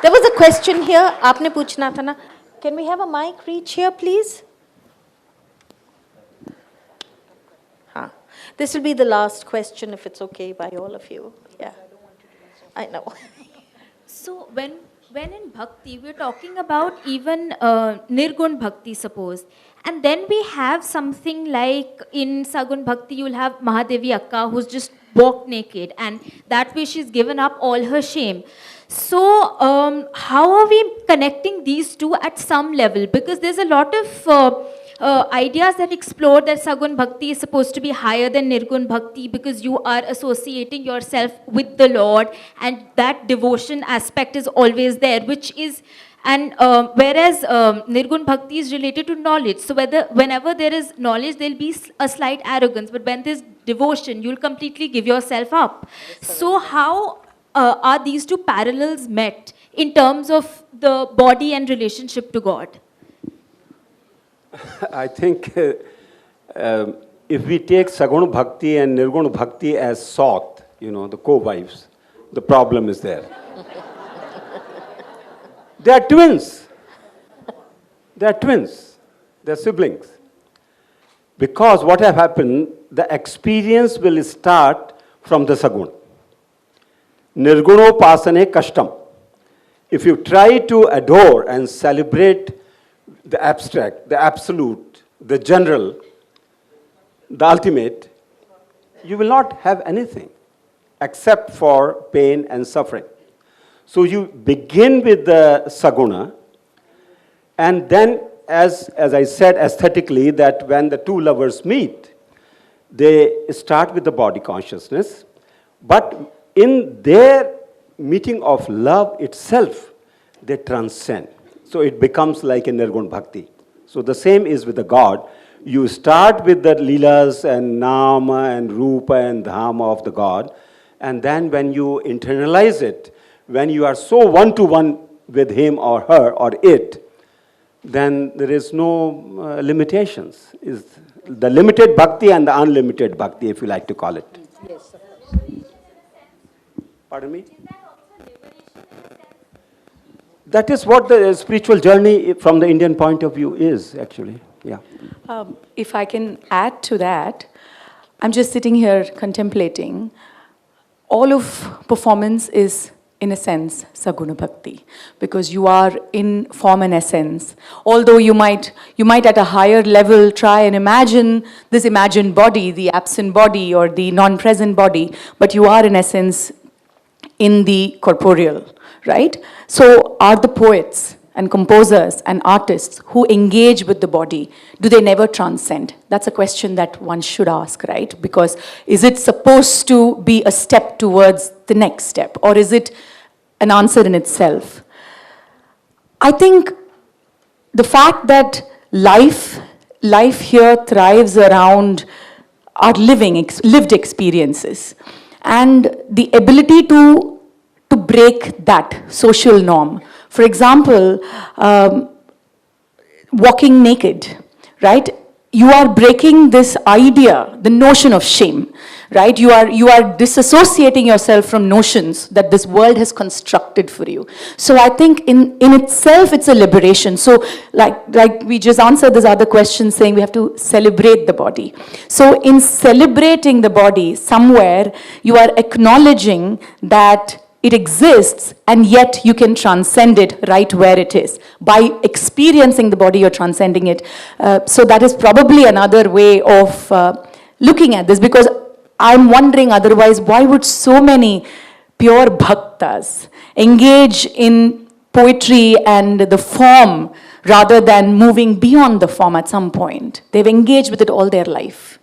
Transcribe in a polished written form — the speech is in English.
There was a question here. आपने पूछना था ना. Can we have a mic reach here, please? हाँ. This will be the last question, if it's okay by all of you. Yeah. I know. So when in Bhakti, we're talking about even Nirgun Bhakti, suppose. And then we have something like in Saguna Bhakti, you'll have Mahadevi Akka who's just walked naked. And that way she's given up all her shame. So how are we connecting these two at some level? Because there's a lot of ideas that explore that Saguna Bhakti is supposed to be higher than Nirgun Bhakti because you are associating yourself with the Lord, and that devotion aspect is always there, which is, and whereas Nirgun Bhakti is related to knowledge. So whenever there is knowledge, there'll be a slight arrogance, but when there's devotion, you'll completely give yourself up. So how are these two parallels met in terms of the body and relationship to God? I think if we take Saguna Bhakti and Nirguna Bhakti as South, the co-wives, the problem is there. They are twins. They are twins. They are siblings. Because what have happened, the experience will start from the Saguna. Nirgunopasane kashtam. If you try to adore and celebrate the abstract, the absolute, the general, the ultimate, you will not have anything except for pain and suffering. So you begin with the Saguna, and then, as I said aesthetically, that when the two lovers meet, they start with the body consciousness, but in their meeting of love itself, they transcend. So it becomes like a Nirguna Bhakti. So the same is with the God. You start with the Leelas and Nama and Rupa and Dhama of the God, and then when you internalize it, when you are so one-to-one with him or her or it, then there is no limitations. Is the limited bhakti and the unlimited bhakti, if you like to call it. Yes. Pardon me? That is what the spiritual journey from the Indian point of view is, actually. Yeah. If I can add to that, I'm just sitting here contemplating. All of performance is, in a sense, Saguna Bhakti, because you are in form and essence. Although you might at a higher level try and imagine this imagined body, the absent body or the non-present body, but you are in essence in the corporeal, right? So are the poets and composers and artists who engage with the body, do they never transcend? That's a question that one should ask, right? Because is it supposed to be a step towards the next step, or is it an answer in itself? I think the fact that life here thrives around our lived experiences, and the ability to break that social norm. For example, walking naked, right? You are breaking this idea, the notion of shame, right? You are disassociating yourself from notions that this world has constructed for you. So I think in itself it's a liberation. So like we just answered this other question saying we have to celebrate the body. So in celebrating the body, somewhere you are acknowledging that it exists, and yet you can transcend it right where it is. By experiencing the body, you're transcending it. So that is probably another way of looking at this, because I'm wondering otherwise, why would so many pure bhaktas engage in poetry and the form rather than moving beyond the form at some point? They've engaged with it all their life.